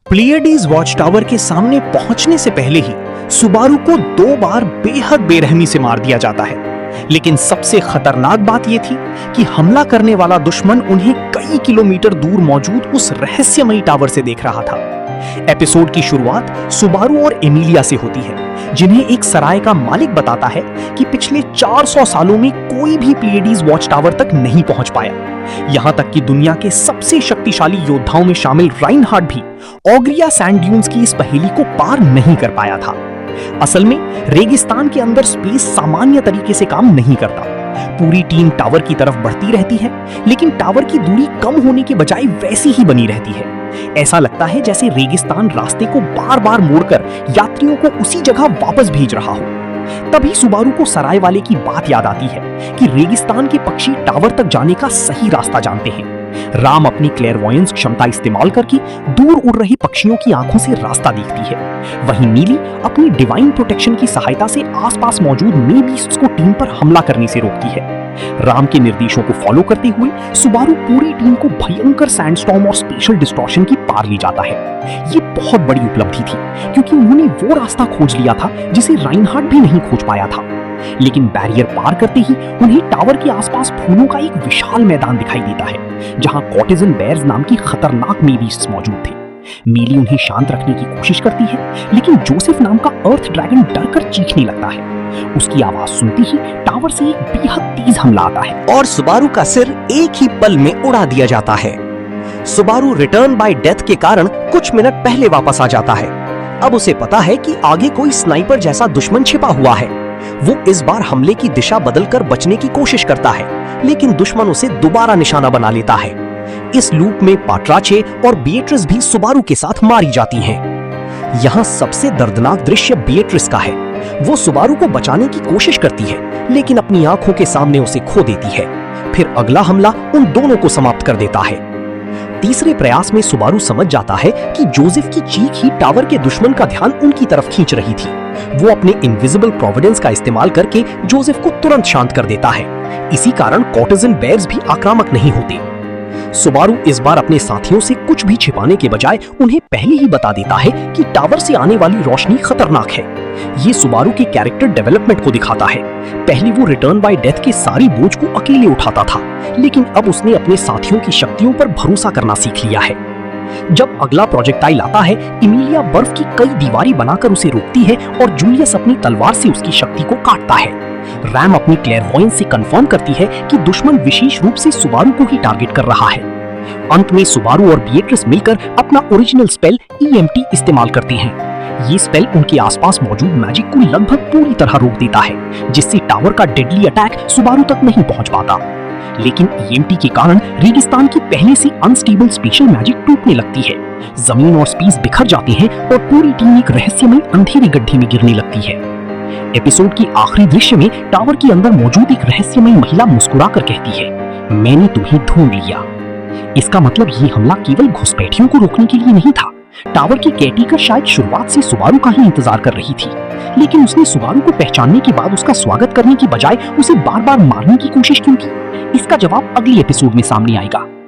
प्लेयडीज watch tower के सामने पहुंचने से पहले ही सुबारू को 2 बार बेहद बेरहमी से मार दिया जाता है। लेकिन सबसे खतरनाक बात यह थी कि हमला करने वाला दुश्मन उन्हें कई किलोमीटर दूर मौजूद उस रहस्यमयी टावर से देख रहा था। एपिसोड की शुरुआत सुबारू और एमिलिया से होती है, जिन्हें एक सराय का मालिक बताता है कि पिछले 400 सालों में कोई भी प्लेयडीज वॉच टावर तक नहीं पहुंच पाया। यहां तक कि दुनिया के सबसे शक्तिशाली योद्धाओं में शामिल राइनहार्ड भी ऑग्रिया सैंड ड्यून्स की इस पहेली को पार नहीं कर पाया था। असल में रेगिस्तान के अंदर स्पेस सामान्य तरीके से काम नहीं करता। पूरी टीम टावर की तरफ बढ़ती रहती है, लेकिन टावर की दूरी कम होने के बजाय वैसी ही बनी रहती है। ऐसा लगता है जैसे रेगिस्तान रास्ते को बार बार मोड़कर यात्रियों को उसी जगह वापस भेज रहा हो। तभी सुबारू को सराय वाले की बात याद आती है कि रेगिस्तान के पक्षी टावर तक जाने का सही रास्ता जानते हैं। राम अपनी क्लेयरवॉयंस क्षमता इस्तेमाल करके दूर उड़ रहे पक्षियों की आंखों से रास्ता देखती है। वहीं नीली अपनी डिवाइन प्रोटेक्शन की सहायता से आसपास मौजूद मे बीस्ट्स को टीम पर हमला करने से रोकती है। राम के निर्देशों को फॉलो करते हुए सुबारू पूरी टीम को भयंकर सैंडस्टॉर्म और स्पेशल डिस्टॉर्शन की पार ले जाता है। ये बहुत बड़ी उपलब्धि थी, क्योंकि उन्होंने वो रास्ता खोज लिया था जिसे राइनहार्ड भी नहीं खोज पाया था। लेकिन बैरियर पार करते ही उन्हें टावर के आसपास फूलों का एक विशाल मैदान दिखाई देता है, जहां कॉर्टिजन बेयर्स नाम की खतरनाक मेबीस्ट्स मौजूद थे। मीली उन्हें शांत रखने की कोशिश करती है, लेकिन जोसेफ नाम का अर्थ ड्रैगन डरकर चीखने लगता है। उसकी आवाज सुनते ही टावर से एक बेहद तेज हमला आता है और सुबारू का सिर एक ही पल में उड़ा दिया जाता है। सुबारू रिटर्न बाय डेथ के कारण कुछ मिनट पहले वापस आ जाता है। अब उसे पता है कि आगे कोई स्नाइपर जैसा दुश्मन छिपा हुआ है। वो इस बार हमले की दिशा बदलकर बचने की कोशिश करता है, लेकिन दुश्मन उसे दोबारा निशाना बना लेता है। इस लूप में पाट्राचे और बिएट्रिस भी सुबारू के साथ मारी जाती हैं। यहाँ सबसे दर्दनाक दृश्य बिएट्रिस का है। वो सुबारू को बचाने की कोशिश करती है, लेकिन अपनी आंखों के सामने उसे खो देती है। फिर अगला हमला उन दोनों को समाप्त कर देता है। तीसरे प्रयास में सुबारू समझ जाता है कि जोसेफ की चीख ही टावर के दुश्मन का ध्यान उनकी तरफ खींच रही थी। वो अपने इनविजिबल प्रोविडेंस का इस्तेमाल करके जोसेफ को तुरंत शांत कर देता है। इसी कारण कॉर्टिजन बेयर्स भी आक्रामक नहीं होते। सुबारू इस बार अपने साथियों से कुछ भी छिपाने के बजाय उन्हें पहले ही बता देता है कि टावर से आने वाली रोशनी खतरनाक है। ये सुबारू के कैरेक्टर डेवलपमेंट को दिखाता है। पहले वो रिटर्न बाय डेथ के सारी बोझ को अकेले उठाता था, लेकिन अब उसने अपने साथियों की शक्तियों पर भरोसा करना सीख लिया है। जब अगला प्रोजेक्टाइल आता है, एमिलिया बर्फ की कई दीवारें बनाकर उसे रोकती है और जूलियस अपनी तलवार से उसकी शक्ति को काटता है। रैम अपनी क्लेयरवॉयंस से कंफर्म करती है कि दुश्मन विशेष रूप से सुबारू को ही टारगेट कर रहा है। अंत में सुबारू और बिएट्रिस मिलकर अपना ओरिजिनल स्पेल EMT इस्तेमाल करती हैं। ये स्पेल उनके आसपास मौजूद मैजिक को लगभग पूरी तरह रोक देता है, जिससे टावर का डेडली अटैक सुबारू तक नहीं पहुंच पाता। लेकिन EMT के कारण रेगिस्तान की पहले से अनस्टेबल स्पेशल मैजिक टूटने लगती है। जमीन और स्पेस बिखर जाते हैं और पूरी टीम एक रहस्यमय अंधेरे गड्ढे में गिरने लगती है। एपिसोड की आखिरी दृश्य में टावर के अंदर मौजूद एक रहस्यमय महिला मुस्कुराकर कहती है, मैंने तुम्हें ढूंढ लिया। इसका मतलब ये हमला केवल घुसपैठियों को रोकने के लिए नहीं था। टावर की केयरटेकर शायद शुरुआत से सुबारू का ही इंतजार कर रही थी, लेकिन उसने सुबारू को पहचानने के बाद उसका स्वागत करने की बजाय उसे बार बार मारने की कोशिश क्यों की? इसका जवाब अगली एपिसोड में सामने आएगा।